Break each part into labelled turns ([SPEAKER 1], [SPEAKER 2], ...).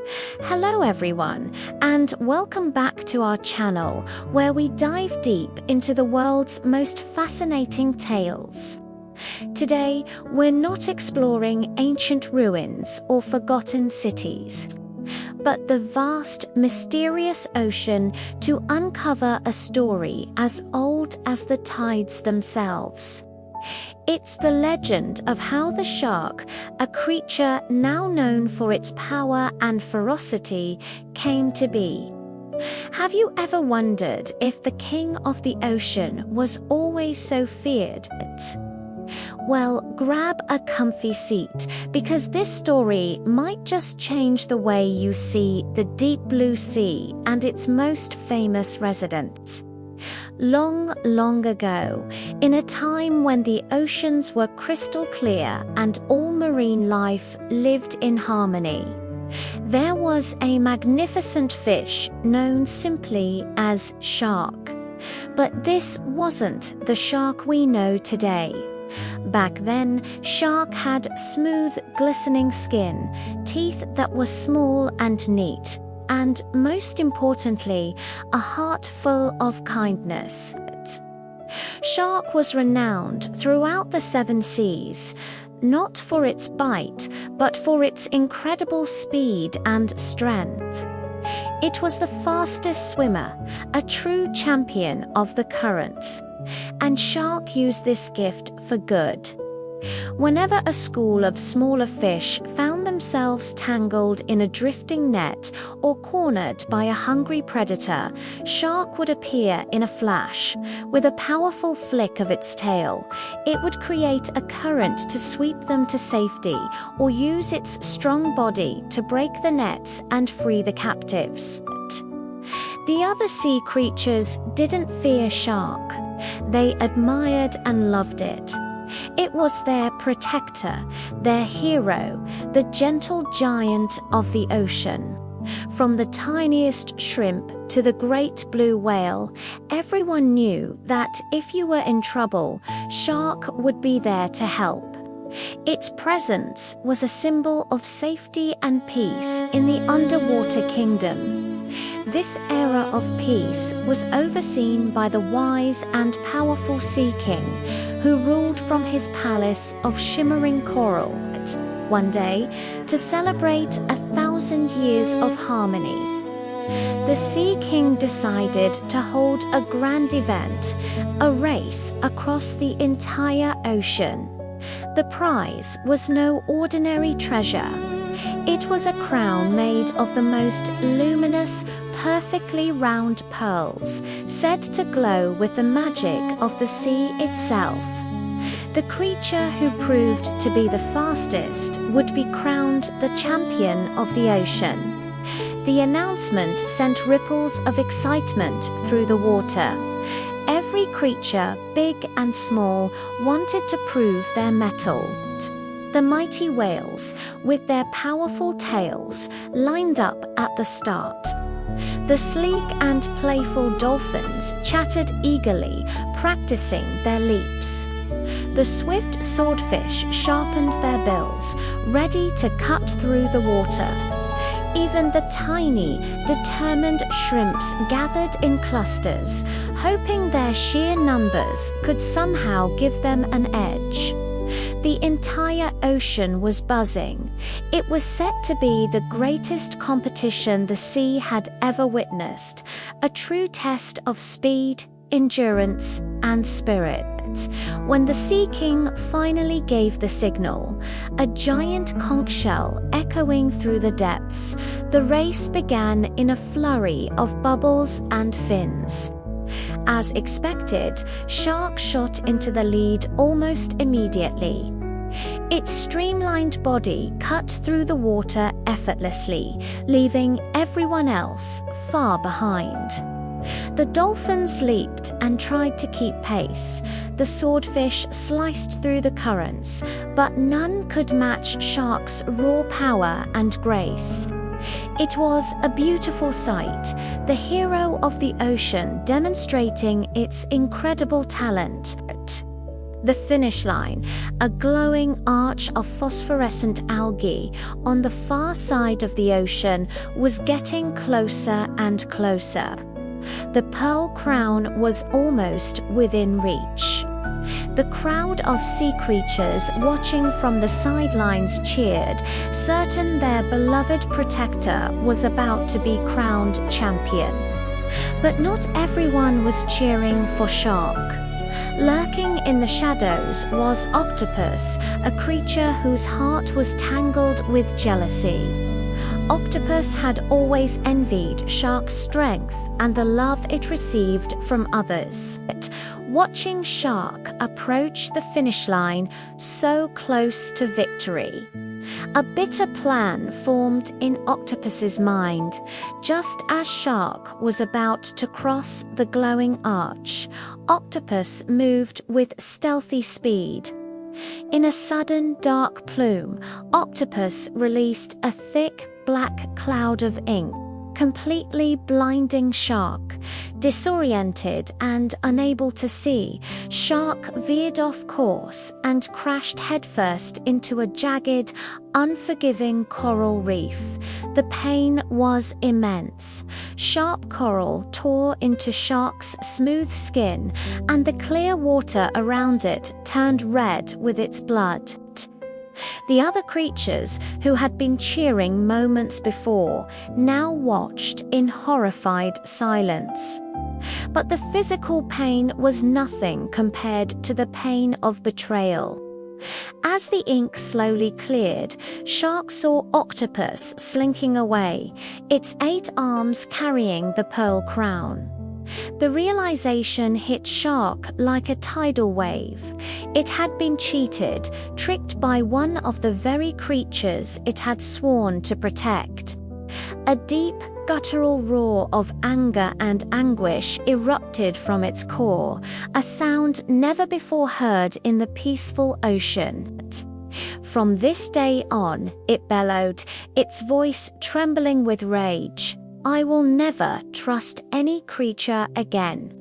[SPEAKER 1] Hello everyone, and welcome back to our channel where we dive deep into the world's most fascinating tales. Today, we're not exploring ancient ruins or forgotten cities, but the vast, mysterious ocean to uncover a story as old as the tides themselves. It's the legend of how the shark, a creature now known for its power and ferocity, came to be. Have you ever wondered if the king of the ocean was always so feared? Well, grab a comfy seat, because this story might just change the way you see the deep blue sea and its most famous resident. Long, long ago, in a time when the oceans were crystal clear and all marine life lived in harmony, there was a magnificent fish known simply as shark. But this wasn't the shark we know today. Back then, shark had smooth, glistening skin, teeth that were small and neat, and most importantly, a heart full of kindness. Shark was renowned throughout the seven seas, not for its bite, but for its incredible speed and strength. It was the fastest swimmer, a true champion of the currents, and shark used this gift for good. Whenever a school of smaller fish found themselves tangled in a drifting net or cornered by a hungry predator, shark would appear in a flash. With a powerful flick of its tail, it would create a current to sweep them to safety, or use its strong body to break the nets and free the captives. The other sea creatures didn't fear shark. They admired and loved it. It was their protector, their hero, the gentle giant of the ocean. From the tiniest shrimp to the great blue whale, everyone knew that if you were in trouble, shark would be there to help. Its presence was a symbol of safety and peace in the underwater kingdom. This era of peace was overseen by the wise and powerful Sea King, who ruled from his palace of shimmering coral. One day, to celebrate 1,000 years of harmony, the Sea King decided to hold a grand event, a race across the entire ocean. The prize was no ordinary treasure. It was a crown made of the most luminous, perfectly round pearls, said to glow with the magic of the sea itself. The creature who proved to be the fastest would be crowned the champion of the ocean. The announcement sent ripples of excitement through the water. Every creature, big and small, wanted to prove their mettle. The mighty whales, with their powerful tails, lined up at the start. The sleek and playful dolphins chattered eagerly, practicing their leaps. The swift swordfish sharpened their bills, ready to cut through the water. Even the tiny, determined shrimps gathered in clusters, hoping their sheer numbers could somehow give them an edge. The entire ocean was buzzing. It was set to be the greatest competition the sea had ever witnessed, a true test of speed, endurance, and spirit. When the Sea King finally gave the signal, a giant conch shell echoing through the depths, the race began in a flurry of bubbles and fins. As expected, shark shot into the lead almost immediately. Its streamlined body cut through the water effortlessly, leaving everyone else far behind. The dolphins leaped and tried to keep pace. The swordfish sliced through the currents, but none could match shark's raw power and grace. It was a beautiful sight, the hero of the ocean demonstrating its incredible talent. The finish line, a glowing arch of phosphorescent algae on the far side of the ocean, was getting closer and closer. The pearl crown was almost within reach. The crowd of sea creatures watching from the sidelines cheered, certain their beloved protector was about to be crowned champion. But not everyone was cheering for Shark. Lurking in the shadows was Octopus, a creature whose heart was tangled with jealousy. Octopus had always envied Shark's strength and the love it received from others. Watching Shark approach the finish line so close to victory, a bitter plan formed in Octopus's mind. Just as Shark was about to cross the glowing arch, Octopus moved with stealthy speed. In a sudden dark plume, Octopus released a thick black cloud of ink, completely blinding Shark. Disoriented and unable to see, Shark veered off course and crashed headfirst into a jagged, unforgiving coral reef. The pain was immense. Sharp coral tore into Shark's smooth skin, and the clear water around it turned red with its blood. The other creatures, who had been cheering moments before, now watched in horrified silence. But the physical pain was nothing compared to the pain of betrayal. As the ink slowly cleared, Shark saw Octopus slinking away, its 8 arms carrying the pearl crown. The realization hit Shark like a tidal wave. It had been cheated, tricked by one of the very creatures it had sworn to protect. A deep, guttural roar of anger and anguish erupted from its core, a sound never before heard in the peaceful ocean. From this day on, it bellowed, its voice trembling with rage, "I will never trust any creature again."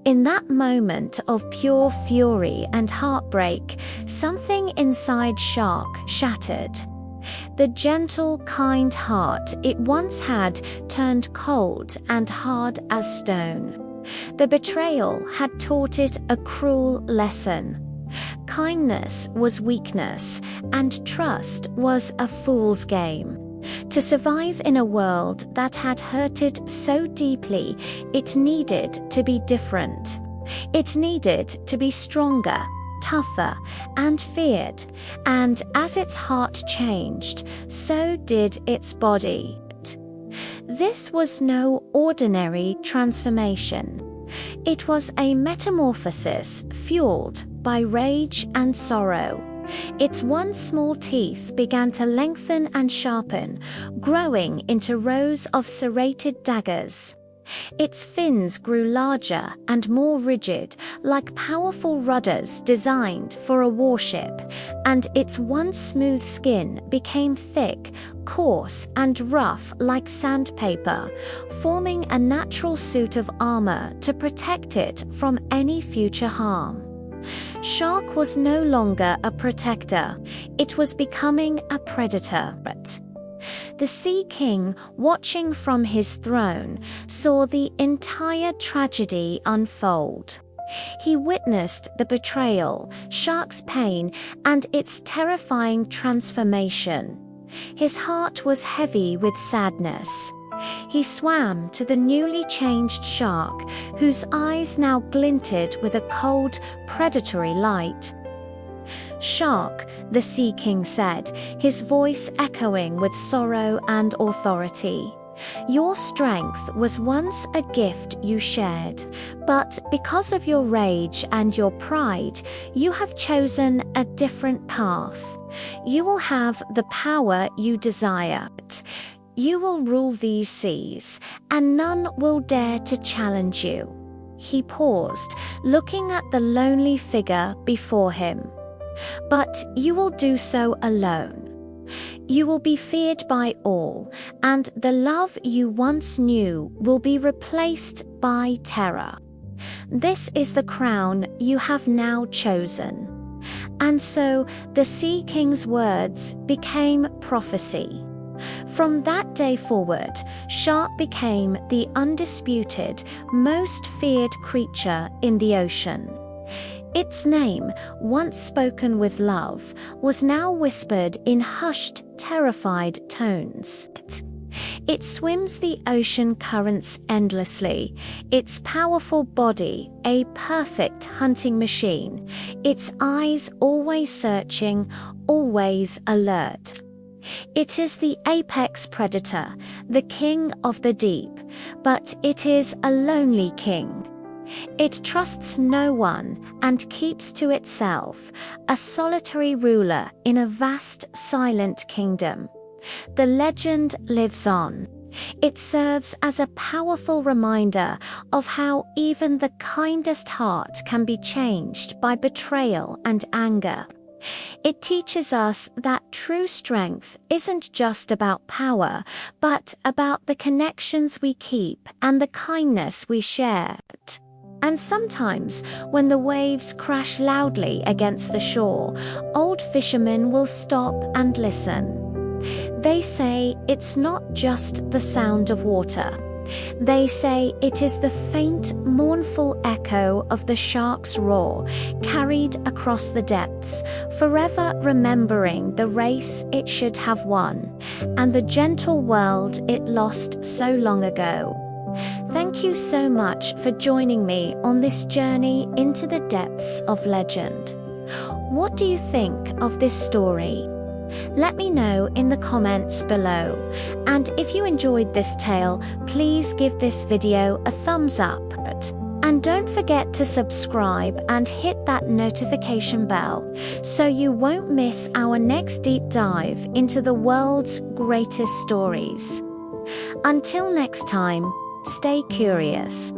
[SPEAKER 1] In that moment of pure fury and heartbreak, something inside Shark shattered. The gentle, kind heart it once had turned cold and hard as stone. The betrayal had taught it a cruel lesson. Kindness was weakness, and trust was a fool's game. To survive in a world that had hurted so deeply, it needed to be different. It needed to be stronger, tougher, and feared. And as its heart changed, so did its body. This was no ordinary transformation. It was a metamorphosis fueled by rage and sorrow. Its once small teeth began to lengthen and sharpen, growing into rows of serrated daggers. Its fins grew larger and more rigid, like powerful rudders designed for a warship, and its once smooth skin became thick, coarse, and rough like sandpaper, forming a natural suit of armor to protect it from any future harm. Shark was no longer a protector, it was becoming a predator. The Sea King, watching from his throne, saw the entire tragedy unfold. He witnessed the betrayal, Shark's pain, and its terrifying transformation. His heart was heavy with sadness. He swam to the newly changed Shark, whose eyes now glinted with a cold, predatory light. "Shark," the Sea King said, his voice echoing with sorrow and authority, "your strength was once a gift you shared, but because of your rage and your pride, you have chosen a different path. You will have the power you desire. You will rule these seas, and none will dare to challenge you." He paused, looking at the lonely figure before him. "But you will do so alone. You will be feared by all, and the love you once knew will be replaced by terror. This is the crown you have now chosen." And so the Sea King's words became prophecy. From that day forward, Shark became the undisputed, most feared creature in the ocean. Its name, once spoken with love, was now whispered in hushed, terrified tones. It swims the ocean currents endlessly, its powerful body a perfect hunting machine, its eyes always searching, always alert. It is the apex predator, the king of the deep, but it is a lonely king. It trusts no one and keeps to itself, a solitary ruler in a vast, silent kingdom. The legend lives on. It serves as a powerful reminder of how even the kindest heart can be changed by betrayal and anger. It teaches us that true strength isn't just about power, but about the connections we keep and the kindness we share. And sometimes, when the waves crash loudly against the shore, old fishermen will stop and listen. They say it's not just the sound of water. They say it is the faint, mournful echo of the shark's roar, carried across the depths, forever remembering the race it should have won, and the gentle world it lost so long ago. Thank you so much for joining me on this journey into the depths of legend. What do you think of this story? Let me know in the comments below. And if you enjoyed this tale, please give this video a thumbs up. And don't forget to subscribe and hit that notification bell so you won't miss our next deep dive into the world's greatest stories. Until next time, stay curious.